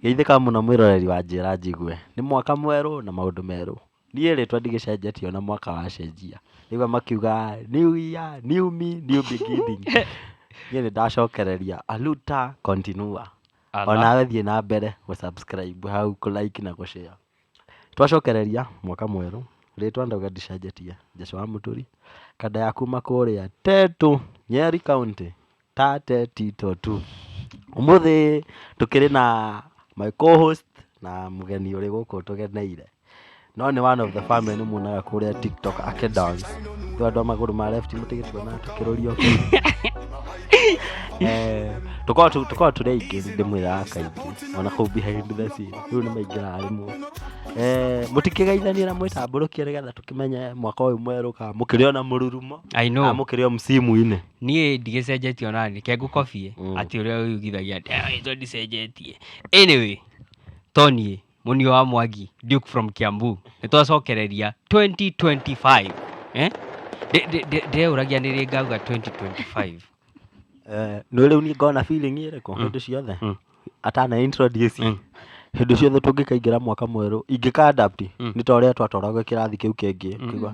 Geithĩka mũno mwĩroreri wa Njĩra Njigwe. Nĩ mwaka mwerũ na maũndũ merũ. Niĩ rĩtwa ndigĩcenjetie na mwaka wacenjia. Rĩu makiuga new year, new me, new beginning. Niĩ nĩ ndacokereria aluta continua. Ona thiĩ na mbere gũ-subscribe hau, kũ-like na gũ-share. Twacokereria mwaka mwerũ. Rĩtwa ndauga ndicenjetie. Jesũ wa Mũturi. Kanda ya kuma kũrĩa Tetu, Nyeri County. Tate Tito tu. Ũmũthĩ tũkĩrĩ na my co-host na mũgeni ũrĩ gũkũ tũgeneire. No nĩ one of the family nĩ muonaga kũrĩa TikTok akĩdance. Tũ andũ a magũrũ ma left mũtigĩtuona tũkĩrũrio. Tũkorwo tũrĩ aingĩ ndĩmwĩraga kaingĩ. Ona kũu behind the scene. Rĩu nĩ maingĩraga rĩmwe. Mũtikĩgeithanie na mwĩtambũrũkie nĩgetha tũkĩmenye mwaka ũyũ mwerũ ka mũkĩrĩ ona mũrurumo. I know. Mũkĩrĩ o msimu-inĩ. Niĩ ndigĩcenjetie ona nĩ kengũ kobie atĩ ũrĩa ũigithagia ĩtwa ndicenjetie. Anyway, Tony Mũnio wa Mwangi, Duke from Kiambu. Nĩ twacokereria 2025. Ndĩreũragia nĩ rĩ ngauga 2025. Nĩ rĩu niĩ ngona feeling ĩrĩkũ hĩndĩ ciothe. Atana introduce. Hĩndĩ ciothe tũngĩkaingĩra mwaka mwerũ ingĩka-adapt nĩ ta ũrĩa twatwaragwo kĩrathi kĩu kĩngĩ kiuga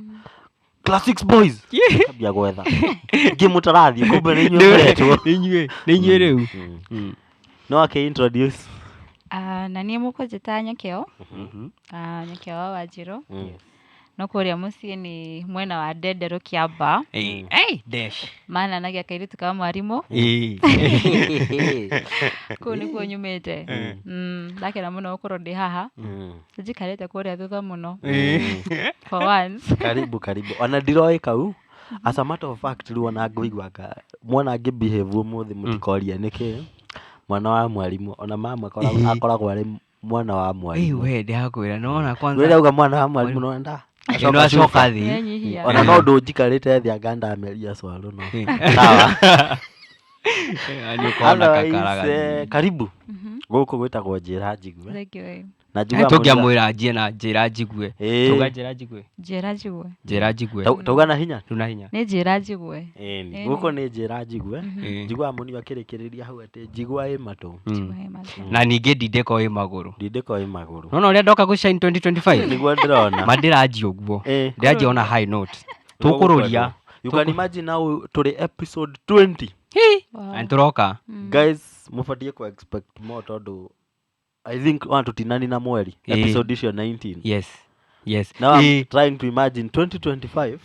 Class 6 boys ambia gwetha ngĩmũtarathiĩ kumbe nĩ inyuĩ mũretwo nĩ inyuĩ rĩu no akĩ-introduce. Na niĩ mũkũnjĩta Nyakĩo. Nyakĩo wa Wanjirũ. No kũrĩa mũciĩ nĩ mwena wa Ndenderũ Kĩamba. Dash. Mananagia kairĩtu ka mwarimũ. Kũu nĩkuo nyumĩte. Ndakena mũno gũkorwo ndĩ haha. Njikarĩte kũrĩa thutha mũno. For once. Karibu. Ona ndiroĩ kau. As a matter of fact rĩu ona ngũiguaga mwana angĩ-behave ũmũthĩ mũtikoria nĩkĩ. Mwana wa mwarimũ. Ona mama akoragwo arĩ mwana wa mwarimũ. We ndakwĩra nona kwanza. Rĩrĩa uga mwana wa mwarimũ no nda. Acoka thĩ. Ona no ndũ njikarĩte thĩ anga ndameria swallow no. Sawa. Karibu. Gũkũ gwĩtagwo Njĩra Njigwe. Thank you. Na njigua tũngĩamwĩra njie na Njĩra Njigwe. Tuga Njĩra Njigwe. Njĩra Njigwe. Njĩra Njigwe. Tuga na hinya. Tuna hinya. Nĩ Njĩra Njigwe. Gũkũ nĩ Njĩra Njigwe. Njiguaga Mũnio akĩrĩkĩrĩria hau atĩ njigua ĩ matũ. Na ningĩ ndindĩko ĩ magũrũ. Ndindĩko ĩ magũrũ. Nona ũrĩa ndoka gũshine 2025. Nĩguo ndĩrona. Mandiranji ũguo. Ndĩranji on a high note. Tũkũrũria. You can imagine now tũrĩ episode 20. And tũroka. Guys, mũbatiĩ ku expect more tondũ I think tutinani na mweri episode icio 19. Yes. Now I'm trying to imagine 2025.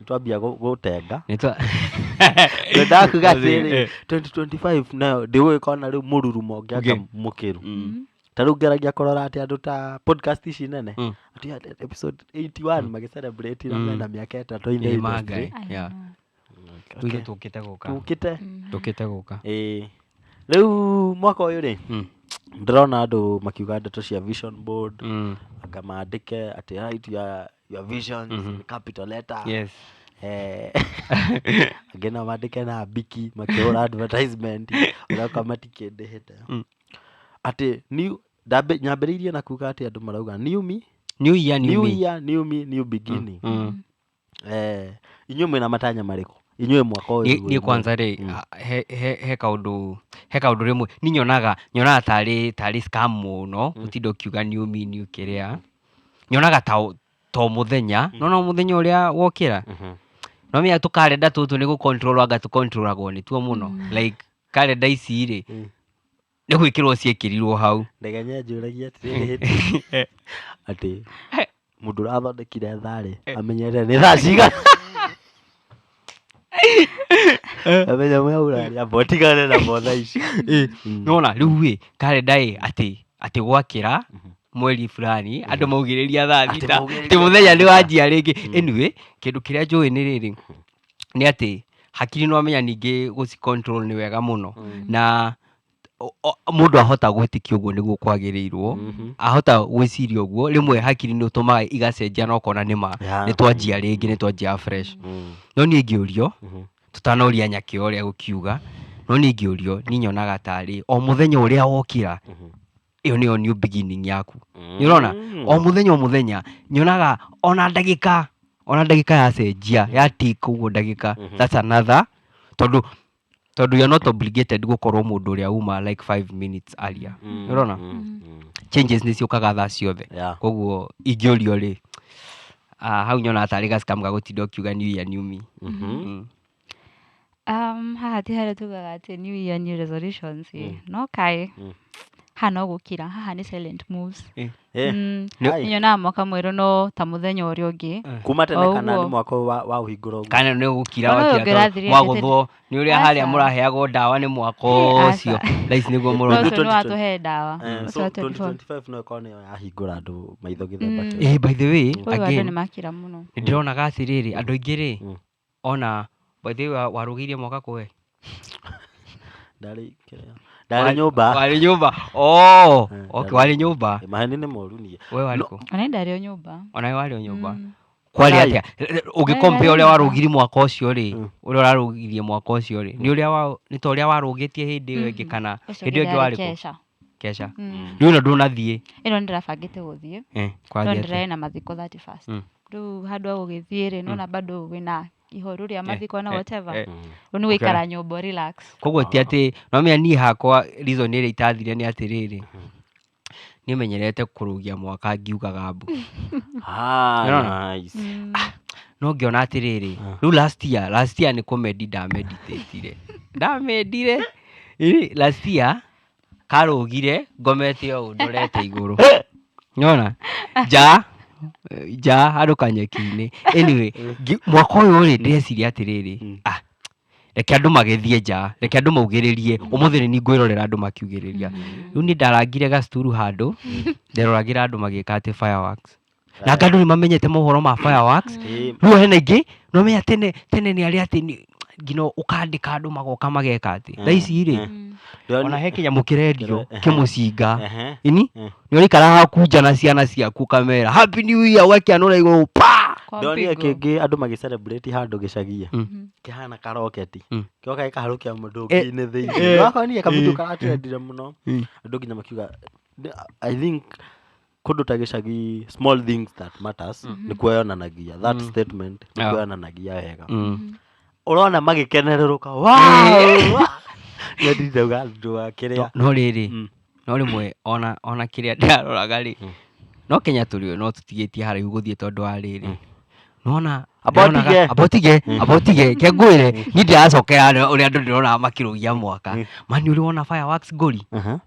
Nitwambia gũtenga. Ndakuga atĩrĩ 2025 nayo ndĩgũgĩkorwo rĩu mũrurumo ũngĩaka mũkĩru. Ta rĩu ngeragia kũrora atĩ andũ ta podcast ici nene atĩ episode 81 magĩcelebrate na mena mĩaka 3 in the industry. Tũkĩte gũka. Rĩu mwaka ũyũ rĩ ndĩrona andũ makiuga ndeto cia vision board anga maandĩke atĩ write your visions in capital letter. Angĩ no maandĩke na biki makĩhũra advertisement ũraka matikĩndĩhĩte atĩ nyambĩrĩirie na kuga atĩ andũ marauga new year new beginning. Inyuĩ mwĩna matanya marĩkũ inyuĩ mwaka ũyũ? Niĩ kwanza rĩ he kaũndũ rĩmwe niĩ nyonaga tarĩ scam mũno gũtinda ũkiuga new me new kĩrĩa. Nyonaga ta mũthenya no mũthenya ũrĩa wokĩra no mĩa tũkarenda tũtũ nĩ gũcontrol anga tũcontrolagwo nĩ tuo mũno like karenda ici rĩ nĩ gwĩkĩrwo ciĩkĩrirwo hau. Ndegenye njũragia atĩ atĩ mũndũ ũrathondekire tharĩ amenyete nĩ thaa cigana. Amenya mwe ũraria botigane na botha ici. Nona rĩu karenda atĩ gwakĩra mweri fulani andũ maugĩrĩria thaa thita atĩ mũthenya nĩ wanjia rĩngĩ. Anyway kĩndũ kĩrĩa njũĩ nĩ rĩrĩ nĩ atĩ hakiri no amenya ningĩ gũci control nĩ wega mũno na mũndũ ahota gwĩtĩkia ũguo nĩguo kwagĩrĩirwo. Ahota gwĩciria ũguo rĩmwe hakiri nĩ ũtũmaga igacenjia no kona nĩ twanjia rĩngĩ nĩ twanjia fresh. No niĩ ngĩũrio tutanoria Nyakĩo ũrĩa gũkiuga no niĩ ngĩũrio niĩ nyonaga tarĩ o mũthenya ũrĩa wokĩra ĩyo nĩyo new beginning yaku. Nĩ ũrona o mũthenya nyonaga ona ndagĩka yacenjia ya tik ũguo ndagĩka that's another tondũ tondu you're not obligated gukorwo mundu uria uma like 5 minutes earlier urona changes ni ciukaga thaa ciothe Yeah. koguo ingĩũrio rĩ hau nyona atarĩ ga-scam ga gũtinda ũkiuga new year new me. Haha ti harĩa tugaga atĩ new year new resolutions no kaĩ haha no gũkira haha nĩ silent moves. Nyonaga mwaka mwerũ no ta mũthenya ũrĩa ũngĩ kuma tene kana nĩ mwaka wa ũhingũra ũguo kana nĩ gũkira mwagũthwo nĩ ũrĩa harĩa mũraheagwo ndawa nĩ mwaka ũcio thaa nĩguo mũrona ũcio nĩ watũhe ndawa. so 2025 no ĩkorwo nĩ yahingũra andũ maitho gĩthemba by the way andũ again nĩ makira mũno. nĩ ndĩronaga atĩrĩrĩ andũ aingĩ rĩ ona by the way warũgĩirie mwaka kũwe ndarĩ nyũmba warĩ nyũmba okay warĩ nyũmba maheni nĩ moru niĩ we warĩ kũ Ona ndarĩ o nyũmba ona warĩ o nyũmba kwari atia ũngĩkompare ũrĩa warũgirie mwaka ũcio rĩ ũrĩa warũgirie mwaka ũcio rĩ nĩ ta ũrĩa warũgĩtie hĩndĩ ĩyo ĩngĩ kana hĩndĩ ĩyo ĩngĩ warĩ kũ Kesha nĩ ona ndũnathiĩ ĩno ndĩrabangĩte gũthiĩ no ndĩrarĩ na mathiko 31st rĩu handũ ha gũgĩthiĩ rĩ nona bado wĩna ihoru rĩa mathiko na whatever rĩu nĩ gũikara nyũmba relax koguo ti atĩ no menya niĩ hakwa reason ĩrĩa itathire nĩ atĩrĩrĩ niĩ menyerete kũrũgia mwaka ngiugaga mbu nice no ngĩona atĩrĩrĩ rĩu last year nĩ comedy ndamendire last year karũgire ngomete o ndorete igũrũ nyona ja handũ kanyeki-inĩ anyway mwaka ũyũ rĩ ndĩreciria atĩrĩrĩ reke andũ magĩthiĩ nja reke andũ maugĩrĩrie ũmũthĩ nĩ ngwĩrorera andũ makiugĩrĩria rĩu niĩ ndarangire gacuturu handũ nderoragĩra andũ magĩka atĩ fireworks na andũ nĩ mamenyete mohoro ma fireworks rĩu hena ingĩ no menya tene nĩ arĩa atĩ ngino ũkandĩka andũ magoka mageka atĩ thaa ici rĩ ona he kĩnyamũ kĩrendio kĩmũcinga ini nĩ ũraikara haku nja na ciana ciaku kamera happy new year ũgakĩanũra igũrũ ndonire kĩngĩ andũ magĩ-celebrate handũ gĩcagia kĩhana karoketi kĩoka gĩkaharũkia mũndũ-inĩ thĩinĩ wakonire kabutu karatrendire mũno andũ nginya makiuga I think kũndũ ta gĩcagi small things that matters nĩ kuoyonanagia that statement nĩ kuoyonanagia wega ũrona magĩkenerũrũka ndĩrauga andũ wa kĩrĩa no rĩrĩ no rĩmwe ona kĩrĩa ndĩraroraga rĩ no Kenya tũrĩ no tũtigĩtie haraihu gũthiĩ tondũ wa rĩrĩ nona abotige ke ngwĩre niĩ ndĩracokera ũrĩa andũ ndĩrona makĩrũgia mwaka mani ũrĩ wona fireworks ngũri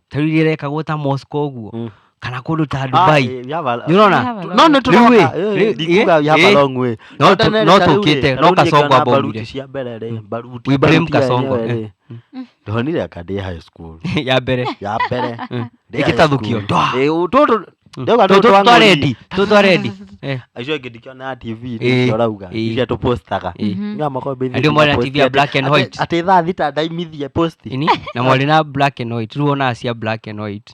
ta rĩu iria irekagwo ta Moscow ũguo kana kũndũ ta Dubai nĩ ũrona no ndikuga yaba long way no tũkĩte no kasongo abomire cia mbere rĩ baruti we blame kasongo ndonire akadĩ high school ya mbere ĩkĩtathũkio tũtwaredi acio ingĩ ndikĩona TV nĩcio ũrauga iria tũpostaga andũ mwarĩ na TV ya black and white atĩ thaa thita ndaimithie posti na mwarĩ na black and white rĩu wonaga cia black and white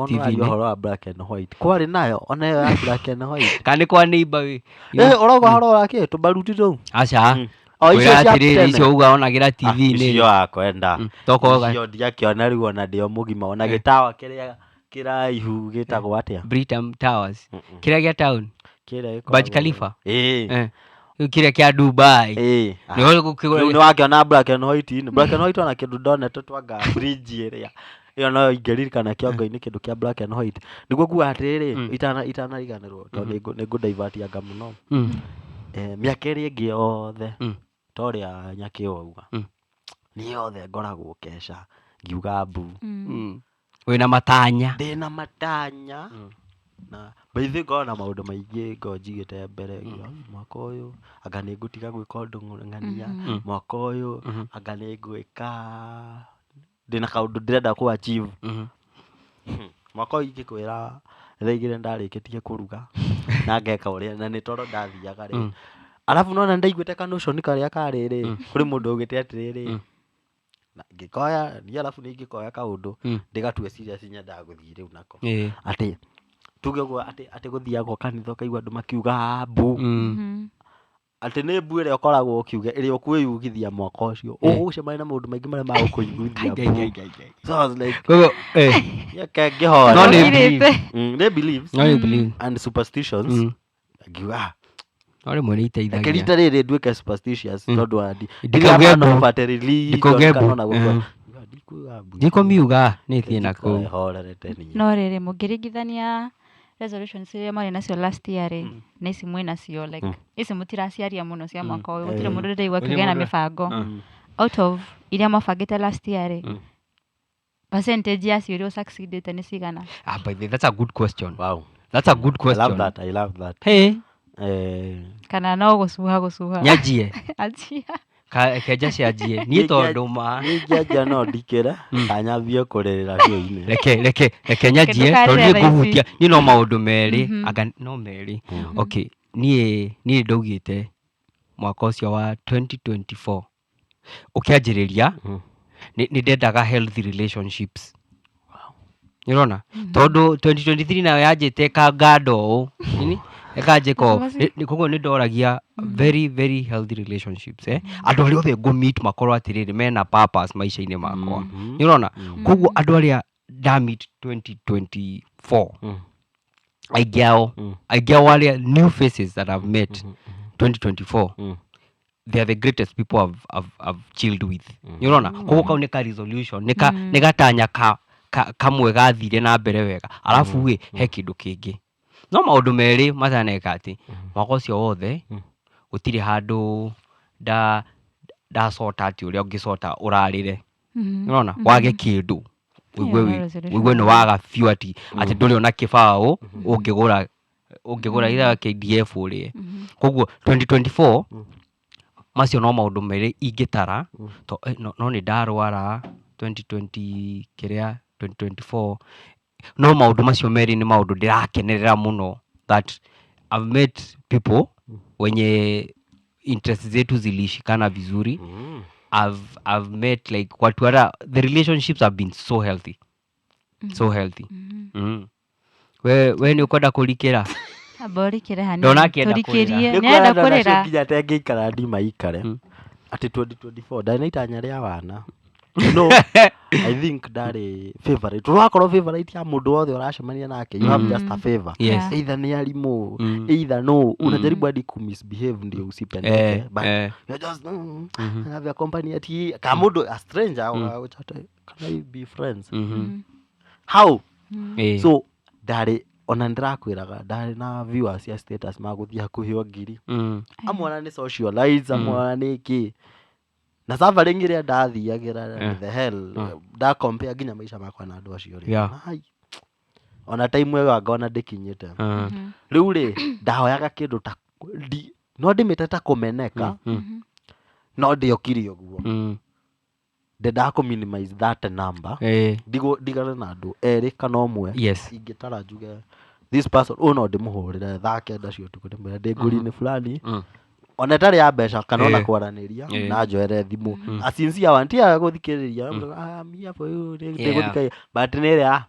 TV ũhoro wa black and white kwarĩ nayo ona ĩyo ya black and white kana kwa neighbor we ũrauga ũhoro wa kĩ tũbaruti tũu aca icio uga onagĩra TV-inĩ icio akwenda icio ndiakĩona rĩu ona ndĩo mũgima ona gĩtawa kĩrĩa kĩraihu gĩtagwo atĩa Britam Towers kĩrĩa gĩa town kĩrĩa Burj Khalifa kĩrĩa kĩa Dubai nĩ wakĩona black and white ona kĩndũ ndonete twanga bridge ĩrĩa ĩyo no ingĩririkana kĩongo-inĩ kĩndũ kĩa black and white nĩguo kuga atĩrĩrĩ itanariganĩrwo tondũ nĩ ngũndaivatinga mũno mĩaka ĩrĩa ĩngĩ yothe ta ũrĩa Nyakĩ auga niĩ yothe ngoragwo Kesha ngiuga mbu wĩna matanya ndĩna matanya na baithĩ ngoragwo na maũndũ maingĩ ngoragwo njigĩte mbere mwaka ũyũ anga nĩ ngũtiga gwĩka ũndũ ng'ania mwaka ũyũ anga nĩ ngwĩka ndĩna kaũndũ ndĩrenda kũ achieve mwaka ũyũ ingĩkwĩra thaa igĩrĩ ndarĩkĩtie kũruga na ngeka ũrĩa na nĩ toro ndathiaga rĩ arabu nona ndaiguĩte kanotion karĩa karĩrĩ kũrĩ mũndũ ũgĩte atĩrĩrĩ na ngĩkoya niĩ arabu nĩ ingĩkoya kaũndũ ndĩgatue serious nyendaga gũthiĩ rĩu nako atĩ tuge ũguo atĩ gũthiagwo kanitha ũkaigua andũ makiuga mbu atĩ nĩ mbu ĩrĩa ũkoragwo ũkiuga ĩrĩa ũkwĩyugithia mwaka ũcio ũgũcemania na maũndũ maingĩ marĩa magũkũiguithia so I was like ngĩhoya nĩ beliefs and superstitions ngiuga Ore mwene iteithagia Kirita riri nduike superstitious tondu andi ndikauge no baterili kana gwa ndiko miuga ni thie na ku no riri mungirigithania resolutions iria mari nacio last year na ici mwina cio like ici mutiraciaria muno cia mwaka uyu gutire mundu ndirigwa kigea na mibango out of iria mabangite last year percentage ya cio succeeded ni cigana? But that's a good question. Wow, that's a good question. I love that. Hey, kana no gucuha nyajie ajia keja cianjie ni tondu ma ngiaja no ndikira anyambie kuririra hiyo-ini reke nyajie tondu ni kuhutia ni no maundu meri anga no meri. Okay, ni ndaugite mwaka ucio wa 2024 ukianjiriria ni ndendaga healthy relationships. Nirona tondu 2023 nayo yanjite kangado nini ekajeko ni kogo ni ndoragia very very healthy relationships andu ari othe go meet makorwo atiriri mena purpose maisha-ini makwa. Nirona kogo andu aria da meet 2024 aigiao aria new faces that I've met 2024 they are the greatest people I've chilled with. Nirona kogo kau ni ka resolution ni gatanya kamwe gathire na mbere wega alafu we he kindu kingi no maundu meri mataneka ati mwaka ucio wothe gutire handu da sort ati uria ungisota urarire. Unaona wage kindu wigwe no waga few ati nduri ona kibao ungigura ira KDF urie. Koguo 2024 macio no maundu meri ingitara to no ni ndarwara 2020 kiria 2024 no maundu macio meri ni maundu ndirakenerera muno that I've met people wenye interest zetu zilishikana vizuri. I've met like watu ara the relationships have been so healthy. So healthy. We ni ukwenda kurikira aborikire hani turikirie nenda kurira nginya tenge ikara ndima ikare ati 2024 ndana itanya ria wana no I think ndari favorite urakorwo favorite ya mundu wothe uracemania nake you have just a favor. Yes. Either ni alimu either no unajaribu hadi ku misbehave ndio usipendeke but you just have a company ati kama mundu a stranger au can I be friends how so ndari ona ndirakwiraga ndari na viewers ya status maguthia kuhio ngiri amwana ni socialize amwana ni ki na safari ngiria ndathiagira the hell da compare ginya maisha makwa na andu acio ri ona time ĩyo ngona ndikinyite riu ri ndahoyaga kindu ta no ndimite ta kumeneka no ndiokiri uguo ndenda ku minimize that number ndigare na andu eri kana umwe ingitara njuge this person no ndimuhurire thake ndacio tuko ndinguri-ini fulani ona tari ya mbeca kana ona kwaraniria na njoere thimu asinzia wantia guthikiriria mia for you ndiguthikai but nere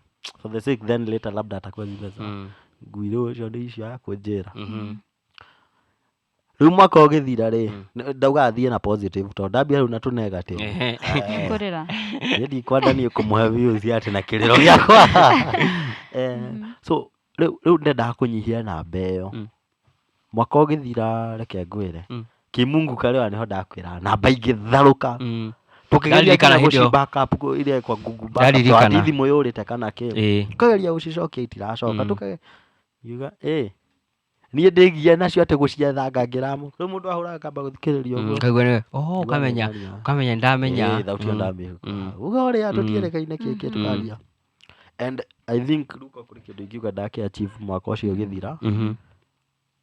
for the sake then later labda atakuwa zibeza nguiro ucio ndi icio kunjira riu mwaka ugithira ri ndauga athie na positive to ndambia riu na tu negative kurira ndi kwandani kumuhe views ati na kiriro giakwa so riu ndenda kunyihia na mbeyo mwaka ugithira reke ngwire kimungu kare niho ndakwira namba ingitharuka tukigeria kana guci backup ile kwa Google backup thimu yurite kana ki tukageria gucicokia itiracoka tukage yuga nie ndigia nacio ati gucietha ngiramu riu mundu ahuraga kamba guthikiriria uguo kaigwe kamenya ndamenya thauti ndamenya uga uria tutierekaine kiki tukaria and I think ruko kuri kindu ingiuga ndake achieve mwaka ucio githira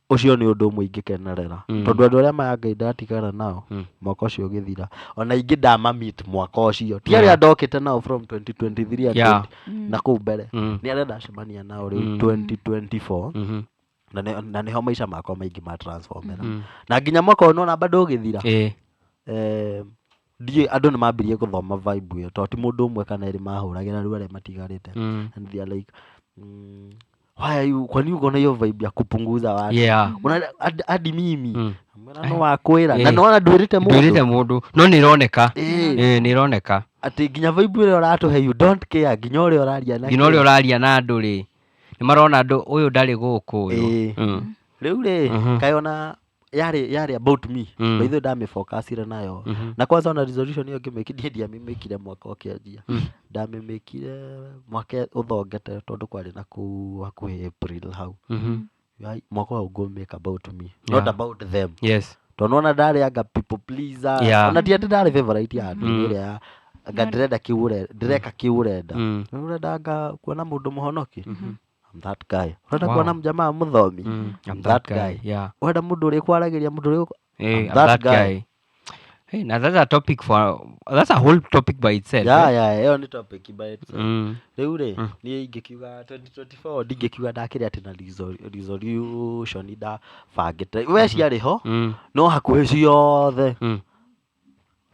ucio ni undu umwe ingikenerera tondu andu aria mayangai ndatigana nao mwaka ucio githira ona ingi ndama meet mwaka ucio ti aria ndokite nao from 2023 na ku mbere ni aria ndacemania nao riu 2024 na niho maisha makwa maingi ma transformera na nginya mwaka uno na bado githira die andu ni mambirie guthoma vibe yo to ti mundu umwe kana eri mahuragira riu aria matigarite and they are like why are you kwani uko na hiyo vibe ya kupunguza watu una hadi mimi no wakwira na no ndwirite mundu no nironeka nironeka ati nginya vibe ile uratuhe you don't care nginya uri uraria na andu ri ni marona andu uyu ndari guku uyu riu ri kayona yari about me Mm. by the ndamifocusire nayo na kwanza ona resolution iyo ngimikithia ndiamimikire mwaka ukianjia ndamimikire mwaka uthongete tondu kwari na ku hakuhi April hau mwaka wa ngumake about me not about them Yes. tonona ndari anga people pleaser Yeah. ona ndiati ndari favorite ya andu iria anga ndirenda kiure ndireka kiurenda urenda anga kuona mundu muhonoki I'm that guy urenda kuona mjamaa muthomi I'm that guy Yeah. urenda mundu uri kwaragiria mundu uri I'm that guy. Hey, now that's a topic that's a whole topic by itself. yeah hiyo ni topic by itself riu ri Mm. ni ingikiuga 2024 ndingikiuga ndakiri ati na resolution da bangite we ciari ho no hakuhi ciothe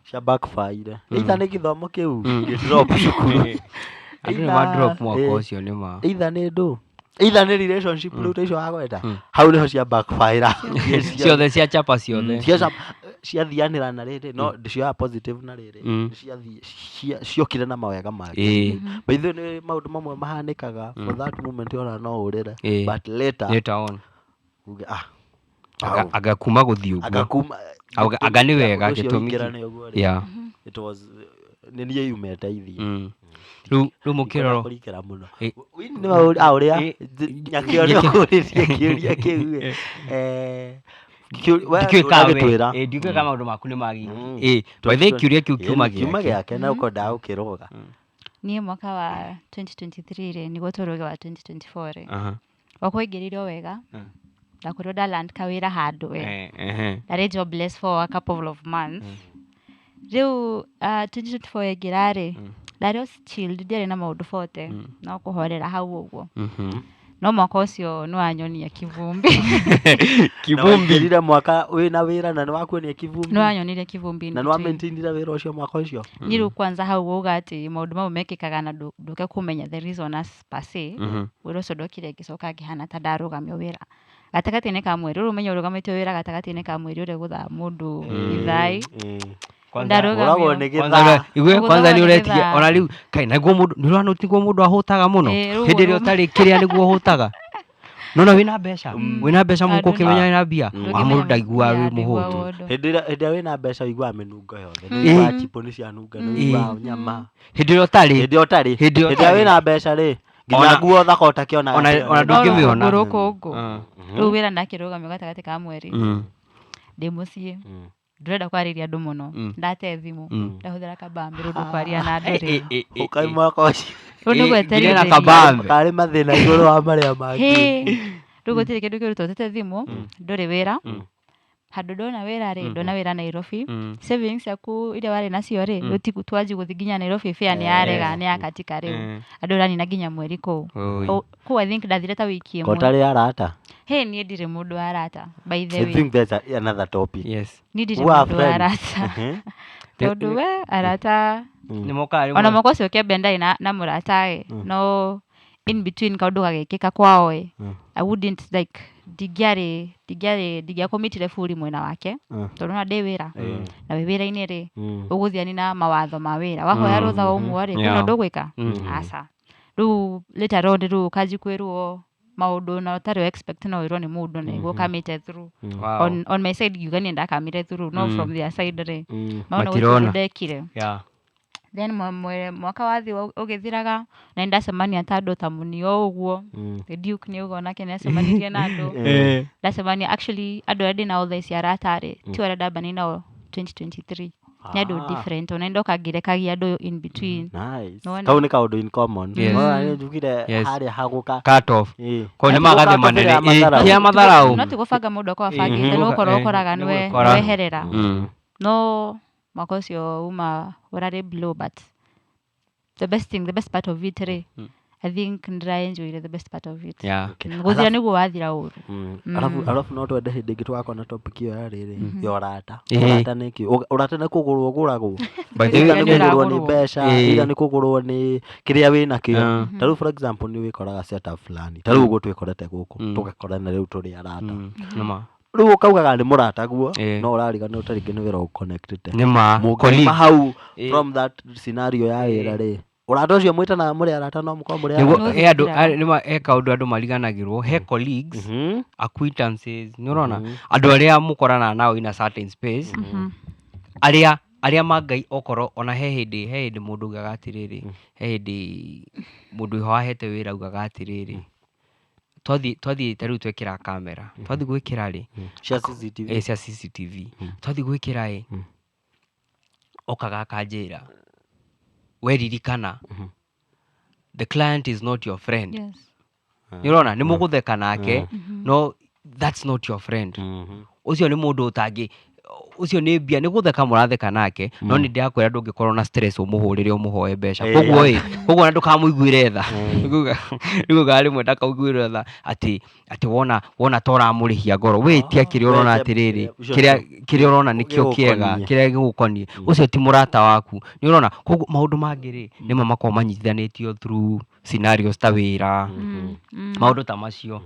cia backfire either ni githomo kiu gidrop cukuru Andũ nĩma-drop mwaka ũcio nĩma. either ni relationship riu taicio wagweta hau niho cia backfire Ciothe cia chapa ciothe. ciathianĩra na rĩrĩ no ndicioya positive na rĩrĩ ciokire na mawega mangĩ by the way nĩ maũndũ mamwe mahanĩkaga for that moment ona no ũrĩre but later on uge aga kuma gũthiĩ ũguo agakuma aga nĩ wega gĩtũmi yeah it was nĩ niĩ yumĩte ithia rĩu mũkĩroro kũrikĩra mũno nĩ ũrĩa nyakĩo nĩ ũkũrĩtie kĩũria kĩu ndiũĩ ka maũndũ maku nĩ magi baithe kĩũria kĩu kiuma gĩake na ũkwendaga gũkĩrũga niĩ mwaka wa 2023 rĩ nĩguo tũrũge wa 2024 rĩ wakwa ingĩrĩirwo wega ndakorirwo ndaland kawĩra handũ we ndarĩ jobless for a couple of months rĩu 2024 ĩngĩra rĩ ndarĩ o chilled ndiarĩ na maũndũ bote no kũhorera hau ũguo no mwaka ũcio nĩ wanyonia kĩvumbi rire mwaka wĩna wĩra na nĩ wakuonia kĩvumbi nĩ wanyonire kĩvumbi na nĩ wamaintainire wĩra ũcio mwaka ũcio niĩ rĩu kwanza hau uga atĩ maũndũ mau mekĩkaga na ndũke kũmenya the reason as per se wĩra ũcio ndokire ngĩcoka ngĩhana ta ndarũgamio wĩra gatagatĩ-inĩ ka mweri rĩu ũmenye ũrũgamĩtio wĩra gatagatĩ-inĩ ka mweri ũrĩa gũthaa mũndũ ithai kwanza nĩ ũretigia ona rĩu kai naguo mũndũ nĩ ũrona tiguo mũndũ ahũtaga mũno hĩndĩ ĩrĩa ũtarĩ kĩrĩa nĩguo ũhũtaga nona wĩna mbeca mũko ũkĩmenya wĩna mbia wa mũndũ ndaiguaga wĩ mũhũtu hĩndĩ ĩrĩa wĩna mbeca ũiguaga mĩnungo yothe nĩ ũiguaga chipo nĩ cianunga nĩ ũiguaga nyama hĩndĩ ĩrĩa ĩrĩa wĩna mbeca rĩ nginya nguo thaka ũtakĩona ona ndũngĩmĩona rĩu wĩra ndakĩrũgamio gatagatĩ ka mweri ndĩ mũciĩ ndĩrenda kwarĩria andũ mũno ndate thimũ ndahũthĩra kabambe rũndũ kwaria na andũ rĩ ũkai mwaka ũcio rĩu nĩ gwetereire karĩ mathĩna igũrũ wa marĩa mangĩ rĩu gũtirĩ kĩndũ kĩrutwo ũtete thimũ ndũrĩ wĩra handũ ndona wĩra rĩ ndona wĩra Nairobi savings yaku iria warĩ nacio rĩ rĩu twanji gũthiĩ nginya Nairobi fare nĩ yarega nĩ yakatika rĩu andũ ũranina nginya mweri kũu I think ndathire ta wiki ĩmwe ũtarĩ arata niĩ ndirĩ mũndũ wa arata by the I way think that's another topic yes niĩ ndirĩ mũndũ wa arata tondũ we arata ona mwaka ũcio kĩambia ndarĩ na mũrata no in between kaũndũ gagĩkĩka kwao I wouldn't like ndingĩakomitire buri mwena wake tondũ ona ndĩ wĩra na wĩ wĩra-inĩ rĩ ũgũthiani na mawatho ma wĩra wahoya rũtha waumwo rĩ kwĩna ũndũ ũgwĩka aca rĩu later on rĩu ũkanji kwĩrwo maũndũ na ũtarĩ expect no wĩrwo nĩ mũndũ na iguo kamĩte through on my side ngiuga niĩ ndakamire through no from their side rĩ maona gũtirĩ ndekire then mwaka wathi ũgĩthiraga na ndacemania ta andũ ta mũnio ũguo the duke nĩ ũguo nake nĩacemanirie na andũ ndacemania actually andũ arĩa ndĩnao thaa ici arata rĩ ti arĩa ndambania nao 2023 nĩ andũ different ona ndoka ngĩrekagia andũ in between kau nĩ kaũndũ in common njugire harĩa hagũka cut off ko nĩ magathe manene kĩa matharaũ no ti gũbanga mũndũ akwa bangĩte nĩ gũkorwo ũkoraga nĩ weherera no mwaka ũcio uma ũrarĩ blow but the best part of it rĩ I think ndĩraenjoyire the best part of it gũthira nĩguo wathira ũru arabu no twende hĩndĩ ĩngĩ tũgakorwo na topic ĩyo ya rĩrĩ ya ũrata ũrata nĩ kĩ ũrata nĩ kũgũrwo ũgũragwo ĩra nĩ kũgũrwo nĩ mbeca ĩra nĩ kũgũrwo nĩ kĩrĩa wĩna kĩo ta rĩu for example nĩ wĩkoraga setup fulani ta rĩu ũguo twĩkorete gũkũ tũgakorana rĩu tũrĩ arata rĩu ũkaugaga nĩ mũrata guo no ũrarigana ũtarĩ nĩ wĩra ũconnected nĩma hau from that scenario ya wĩra rĩ Ũrata ũcio mwĩtana mũrĩ arata no mũkorwo mũrĩ Nĩguo Nĩ andũ ũthikiraga. nĩma kaũndũ andũ mariganagĩrwo he colleagues acquaintances nĩ ũrona Mhm. andũ arĩa mũkorana nao in a certain space arĩa mangai okorwo ona he hĩndĩ mũndũ ugaga atĩrĩrĩ he hĩndĩ mũndũ iho ahete wĩra ugaga atĩrĩrĩ twathiĩ tarĩu twekĩra kamera twathiĩ gwĩkĩra rĩ cia CCTV. cia CCTV twathiĩ gwĩkĩra rĩ okaga akanjĩra weririkana the client is not your friend. Yes. Nĩ ũrona nĩ mũgũtheka nake no that's not your friend. Ũcio nĩ mũndũ ũtangĩ ucio nĩ mbia nĩ gũtheka mũratheka nake no nĩ ndĩrakwĩra ndũngĩkorwo na stress ũmũhũrĩre ũmũhoe mbeca koguo na ndũkamũiguĩre tha nĩguo rĩmwe ndakaiguĩre tha atĩ wona toramũrĩhia ngoro wĩtia kĩrĩa ũrona atĩrĩrĩ kĩrĩa ũrona nĩkĩo kĩega kĩrĩa gĩgũkoniĩ ũcio ti mũrata waku nĩ ũrona koguo maũndũ mangĩ rĩ nĩmo makorwo manyitithanĩtio through scenarios ta wĩra maũndũ ta macio.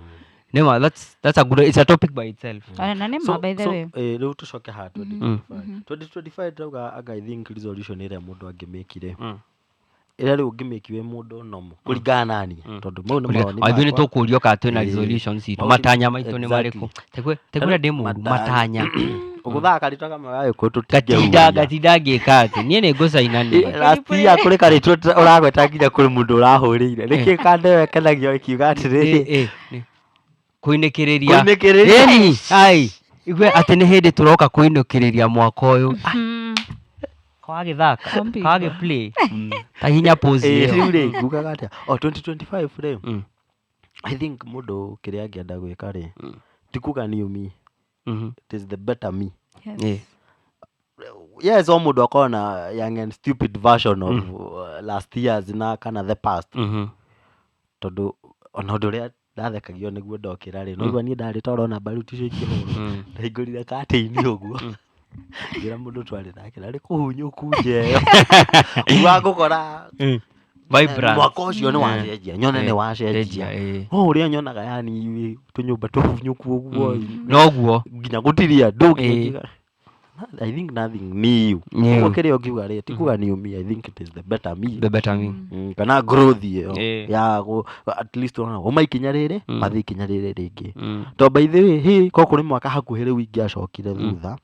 Nema, that's a good, it's a topic by itself. Na nĩma by the way. Rĩu tũcoke ha 2025 ndauga anga I think resolution ĩrĩa mũndũ angĩmĩkire ĩrĩa rĩu ũngĩmĩki wĩ mũndũ nomo kũringana nani tondũ mau nĩ mawoni makwa. Nĩ tũkũrio kana twĩna resolutions itũ matanya maitũ nĩ marĩkũ tegũra ndĩ mũndũ matanya ũgũthaga karitũ kama gagĩkũ gatinda ngĩka atĩ niĩ nĩ ngũcainania last year kũrĩ karitũ ũragweta nginya kũrĩ mũndũ ũrahũrĩire nĩkĩ kandewe kenagio ikiuga atĩrĩrĩ kuinĩkĩrĩria ai igwe atĩ nĩ hĩndĩ tũroka kuinũkĩrĩria mwaka ũyũ kawagĩthaka kawagĩplay ta hinya pose rĩu rĩ ngugaga atĩa 2025 rĩ I think mũndũ kĩrĩa angĩenda gwĩka rĩ ti kuga new me it is the better me. Yes o mũndũ akorwo na young and stupid version of last years na kana the past tondũ ona ũndũ ũrĩa ndathekagio nĩguo ndokĩra rĩ no niĩ ndarĩ toro na baruti icio ikĩhũrwo ndaihingũrire katĩ-inĩ ũguo ngira mũndũ twarĩ nake narĩ kũhunyũku njeyo igua ngũkora mwaka ũcio nĩ wacenjia nyone nĩ wacenjia o ũrĩa nyonaga yani tũnyũmba tũhunyũku ũguo noguo nginya gũtiria ndũ I think nothing new. Kĩrĩa ũngiuga rĩ ti kuga new me I think it is the better me. Kana growth ĩyo ya at least ona ũmaikinya rĩrĩ mathiĩ ikinya rĩrĩ rĩngĩ to by the way ko kũrĩ mwaka hakuhĩ rĩu ingĩacokire thutha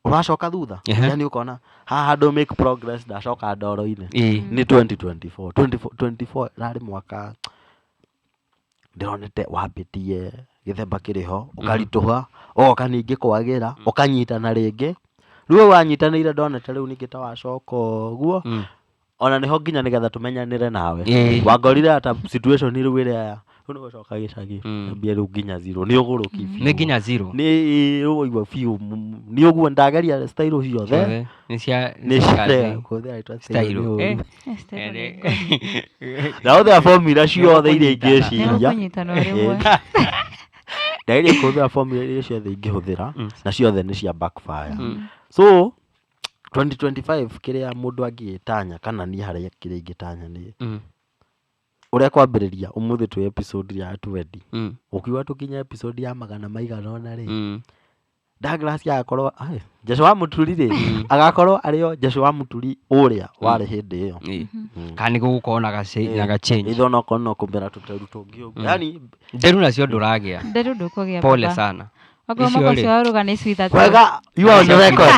ũracoka thutha yani ũkona haha handũ make progress ndacoka ndoro-inĩ nĩ 2024 rarĩ mwaka ndĩronete wambĩtie gĩthemba kĩrĩho ũkaritũha oka ningĩ kwagĩra ũkanyitana rĩngĩ rĩu wanyitanĩire ndonete rĩu ningĩ ta wacoka ũguo ona nĩho nginya nĩgetha tũmenyanĩre nawe wangorire ata situation rĩu ĩrĩa rĩu nĩgũcoka gĩcagi ambia rĩu nginya zero nĩ ũgũrũki nĩ nginya zero nĩ ũgũigua biũ nĩ ũguo ndageria style ciothe nĩ style na othe formula ciothe iria ingĩciria ndageria kũhũthĩra formula iria ciothe ingĩhũthĩra na ciothe nĩ cia backfire so 2025 kĩrĩa mũndũ angĩtanya kana niĩ harĩa kĩrĩa ingĩtanya nĩ ũrĩa kwambĩrĩria ũmũthĩ twĩ episode ya 20 ũkiuga tũkinya episode ya 100 rĩ Douglas agakorwo Jesũ wa Mũturi rĩ agakorwo arĩo Jesũ wa Mũturi ũrĩa warĩ hĩndĩ ĩyo kana gũgũkorwo na gachange itho no kono kũmbera tũteru tũngĩ ũguo yani nderu nacio ndũragĩa nderu ndũkũgĩa pole sana waruga nĩ sweet at wega you are on the record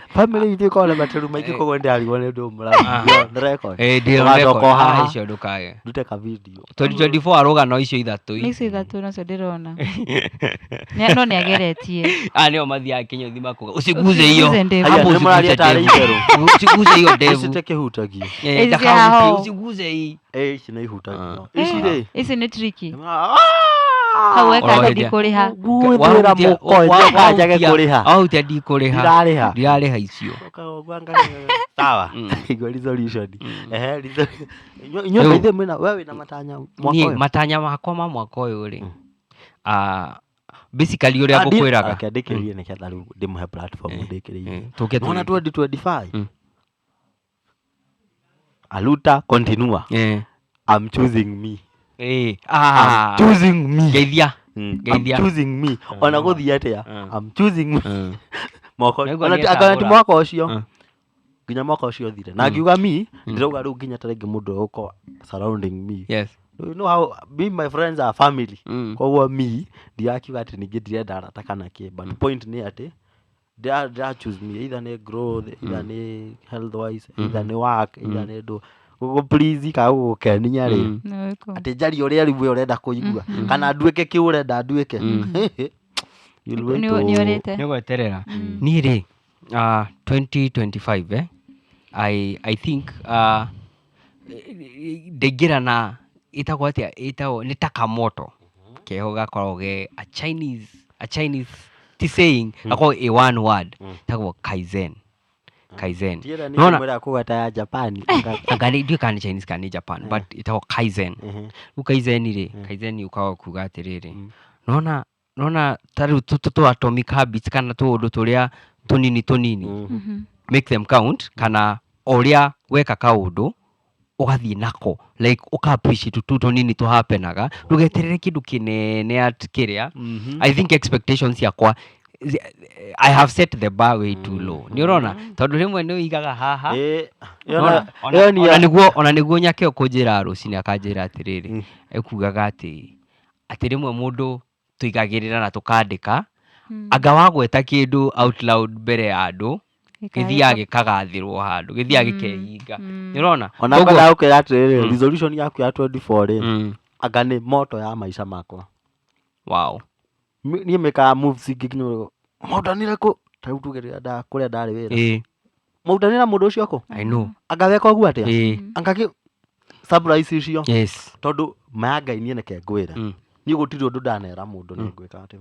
family itũ ĩkorwo na materu maingĩ koguo ndĩarigwo nĩ ũndũ mũraigua the record ndĩrona haha icio ndũkagĩa ndute ka video 2024 aruga no icio ithatũ icio ithatũ nacio ndĩrona no nĩ ageretie nĩo mathiaga kinyothi makuga ũciguze iyo nĩ mũraria tarĩ itherũ ũciguze iyo ndevu kĩhutagio ũciguze iyi ici nĩ ihutagio ici rĩ ici nĩ tricky hau eka ndikũrĩha gwĩra mũko njage kũrĩha ahutia ndikũrĩha ndirarĩha icio sawa igua resolution inyuĩ mwĩna wewe wĩna matanya mwaka ũyũ matanya makwa ma mwaka ũyũ rĩ basically ũrĩa ngũkwĩraga akĩandĩkĩrĩrie nĩgetha rĩu ndĩmũhe platform ndĩkĩrĩire ona 2025 aluta continua I'm choosing me I'm choosing me geithia I'm choosing me ona gũthiĩ atĩa I'm choosing me mwaka ũcio nginya mwaka ũcio thire na ngiuga mi ndirauga rĩu nginya tarĩngĩ mũndũ ũko surrounding me. Yes. You know how me my friends are family. Koguo me ndiakiuga atĩ ningĩ ndirenda arata kana kĩ, but point nĩ atĩ they choose me either nĩ growth, either nĩ health wise, either nĩ work, either nĩ ndũ gugu please ka gugukenia rĩ atĩ njari ũrĩa rĩu ũrenda kũigua kana nduĩke kĩ ũrenda nduĩke. Nĩ gweterera niĩ rĩ 2025 I think ndaingĩra na itagwo atĩa nĩ Takamoto keho gakoragwo ge a Chinese ti saying gakoragwo a one word itagwo Kaizen. Nona mwera kugata ya Japan angani ndio kana Chinese kana Japan but itagwo Kaizen. Kaizen rĩ Kaizen ukaga kuga atĩrĩrĩ nona tari tu atomic habits kana tundu turia tunini make them count kana oria weka kaundu ugathie nako like uka appreciate tu nini to happenaga rugeterere kindu kinene at kiria. I think expectations yakwa I have set the bar way too low. Ni urona tondu rimwe ni uigaga haha ona niguo nyake ukunjira rucini akanjira atiriri ekugaga ati rimwe mundu tuigagirira na tukandika anga wagweta kindu out loud mbere ya andu githia gikagathirwo handu githia gikehinga. Ni urona ona ngada ukira atiriri resolution yaku ya 24 ri anga ni moto ya maisha makwa. Wow. Ni meka moves igikinyo maudanire ku tau tugerera da kuria ndari wira maudanira mundu ucio ko I know anga weka ugu atia anga ki surprise icio. Yes tondu mayangai nie neke ngwira ni gutiri undu ndanera mundu ni ngwika ati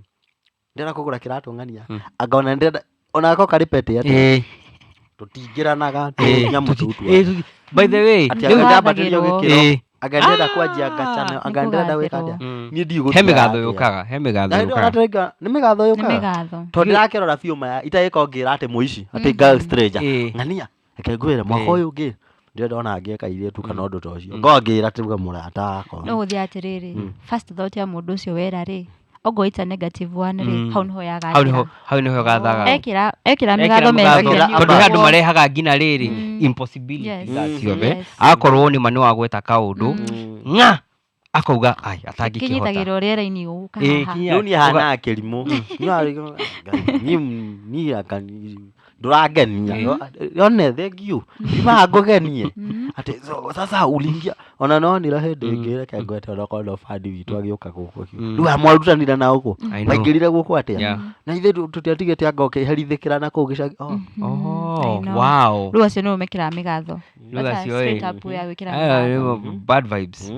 ndira kugura kiratu ngania anga ona ndenda ona ko karipete ati tutingiranaga nyamu tutu. By the way ndio ndabatĩrio gĩkĩro anga ndenda kwanjia ngachana anga ndenda weka atia ni ndigũtira he migatho yukaga nĩ migatho yukaga tondu ndirakĩrora biũ maya itagĩko ngira ati muici ati girl stranger ngania reke ngwĩre mwaka ũyũ ũngĩ ndirenda ona angĩeka irĩtu kana ũndũ ta ũcio ngongĩra tuga mũrata akwa no gũthia atĩrĩrĩ first thought ya mũndũ ũcio wera rĩ ogo it's a negative one rĩ hau niho gathaga ekira migatho mega tondu andu marehaga ngina rĩrĩ impossibility ciothe akorwo ni manu wa gweta kaundu nga akauga ai atangĩkĩhota kinyitagĩra rĩera-inĩ ũka haha ni hana kĩrimũ ni akani ndurangenia yone thank you ngugenie ati sasa ulingia ona no ni rahende ngire ke ngwete ona kono fadi witu agioka guku riu amwarutanira na uko maingirire guku atia na ithe tutiatigete anga ukiherithikira na kuu gicagi. Wow riu acio no mekira migatho straight up ya wikira bad vibes.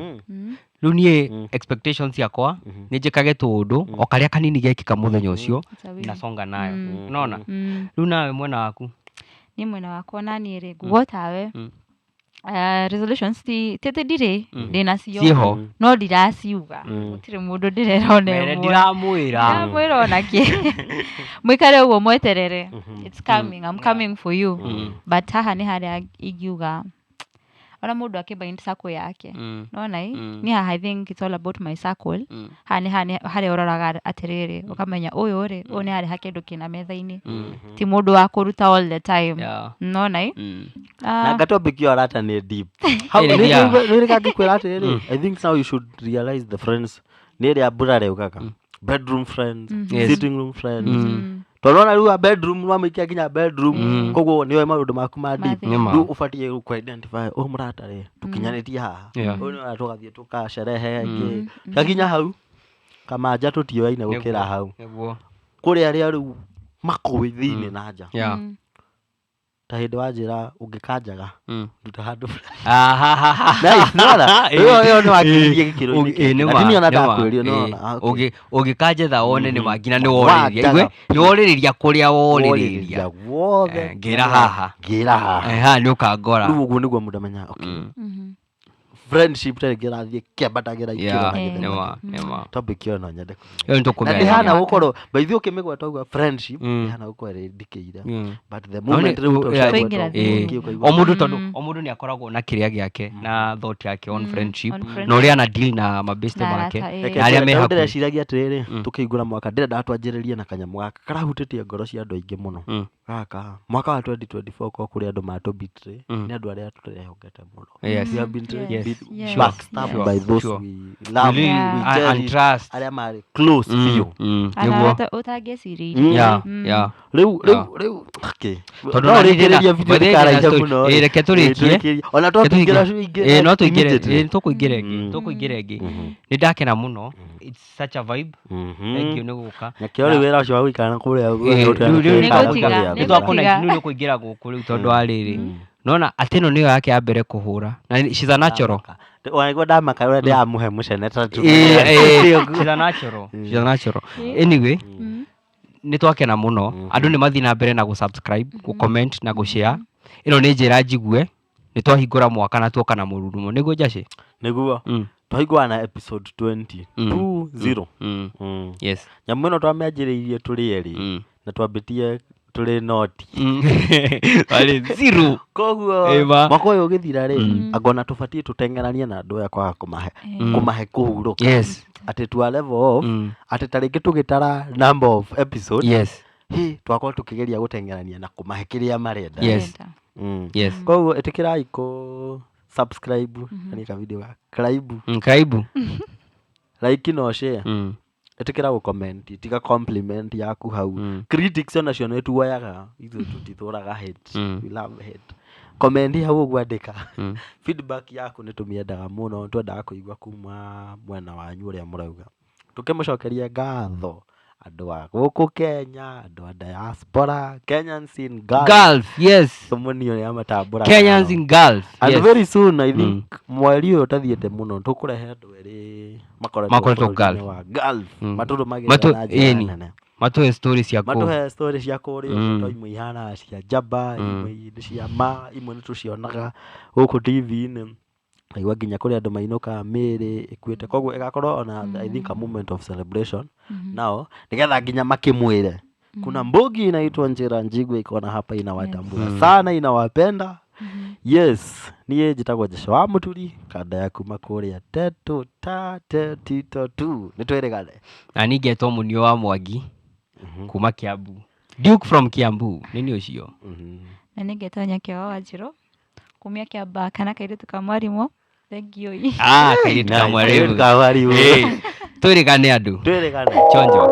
Riu nie expectations yakwa ni njikage tundu o karia kanini gekika muthenya ucio nasonga nayo unaona. Riu nawe mwena waku? Ni mwena wakwa nani ri gugotawe resolutions tete dire ndinacio no ndiraciuga gutire mundu ndirerona ĩmwe ndiramwira ona ki mwikare uguo mweterere it's coming I'm coming for you but haha ni haria ingiuga ona mundu akibind circle yake nona ni haha I think it's all about my circle hani haria uroraga atiriri ukamenya uyu ri ni haria hakindu kina metha-ini ti mundu wa kuruta all the time nona na topic yo arata ni deep how ni gagikwira atiriri I think now you should realize the friends ni ria burare ukaka bedroom friends sitting room friends tonona riu bedroom no amikia kinya bedroom koguo niwe maundu maku ma deep riu ufatie ku identify murata ri tukinyanitie haha uyu no tugathie tukasherehe ngi gakinya hau kama nja tutioine gukira hau kuria ria riu makuwi thini na nja ta hindi wanjira ungikanjaga nduta handu nona yo no akirie gikiro-ini lakini ona ndakwirio nona ungikanjetha one ni magina ni woriria igwe ni woriria kuria woriria ngira haha ni ukangora riu uguo niguo mundu amenya okay friendship tegerathie kembatagira ikiro na topic yo no nyende yo ntukumenya ndihana gukorwo by the ukimigweta uga friendship ndihana gukorwo ndikira but the moment o mundu ni akoragwo na kiria giake na thought yake on friendship no ria na deal na mabeste make aria me hapo ndĩreciragia atiriri tukĩingũra mwaka ndĩrenda twanjĩrĩrie na kanyamu gaka karahutĩtie ngoro cia andũ aingĩ mũno gaka mwaka wa 2024 kwa kuri andu matubitray ni andu aria turehongete muno. Yes. We have been Yes. Yes. backstabbed Sure. by those Sure. we love, Yeah. we cherish, And trust. aria mari close few. Niguo. Utangĩcirĩirie. Yeah, Mm. yeah. Rĩu okay. Tondu No na rĩkĩrĩria video ndĩkaraiha mũno. reke tũrĩkie. Ona twakĩingĩra No tũingĩre immediately. tũkũingĩra Mm. ĩngĩ tũkũingĩra ĩngĩ. Nĩ ndakena mũno. It's such a vibe. Thank you nĩ gũka. Nakĩo rĩ wĩra ũcio wa gũikara kũrĩa Rĩu Nĩgũtiga. nĩ twakũna nĩ kũingĩra gũkũ rĩu tondũ wa rĩrĩ. Nona atĩ ĩno nĩyo yake ya mbere kũhũra. Na she's a natural. Waigua ndamaka ũrĩa ndĩramũhe mũcene ta tu. She's a natural. She's a natural. Anyway, nĩ twakena mũno. Andũ nĩ mathiĩ na mbere na gũ-subscribe, gũ-comment na gũ-share. Ĩno nĩ njĩra njigue. Nĩ twahingũra mwaka na tuoka na mũrurumo. Nĩguo Njaci? Nĩguo. Twahingũra na episode 20. 20. Yes. Nyamũ ĩno twamĩanjĩrĩirie tũrĩ erĩ na twambĩtie tũrĩ noti. Wale zero. Koguo mwaka ũyũ ũgĩthira rĩ, angona tũbatiĩ tũteng'eranie na andũ aya kwaga kũmahe kũhurũka. Yes. Atĩ to a level of atĩ ta rĩngĩ tũgĩtara number of episodes. Yes. Twakorwo tũkĩgeria gũteng'erania na kũmahe kĩrĩa marenda. Yes. Yes. Koguo ĩtĩkĩrai subscribe yani ka video ga karibu. Karibu. Like no share. Ĩtĩkĩra gũ-comment, tiga compliment yaku hau. Critics onacio nĩ tuoyaga, ithuĩ tũtitũraga hate. We love hate. Comment hau ũguo andĩka. Feedback yaku nĩ tũmĩendaga mũno, twendaga kũigua kuma mwena wanyu ũrĩa mũrauga. Tũkĩmũcokeria ngatho andũ a gũkũ Kenya, andũ a diaspora, Kenyans in Gulf, yes. Tũmonio ya matambũra. Kenyans in Gulf. And very soon I think mweri ũyũ ũtathiĩte mũno tũkũrehe andũ erĩ makoretwo Gulf. Matũrũmagĩrĩra na njĩra nene. Matũhe story cia kũu. Matũhe story cia kũrĩa to imwe ihana cia njamba, imwe nĩ cia ma, imwe nĩ tũcionaga gũkũ TV-inĩ. Aigua nginya kũrĩ andũ mainũkaga mĩĩrĩ ĩkuĩte, koguo ĩgakorwo ona I think a moment of celebration nao nĩgetha nginya makĩmwĩre kuna mbogi inaitwa Njĩra Njigwe iko na hapa inawatambua sana, inawapenda. Yes, niĩ njĩtagwo Jesha wa Mũturi, kanda ya kuma kũrĩa Teto ta Tito tu nĩ twĩrĩgane. Na niĩ ngetwo Mũnio wa Mwangi kuma Kiambu. Duke from Kiambu nĩ ũcio. Na niĩ ngetwo Nyakĩo wa Wanjirũ kumia Kĩamba kana kairĩtu ka mwarimũ. Thank you. Kairĩtu ka mwarimũ. Twĩrĩgane andũ. Twĩrĩgane. Chonjo.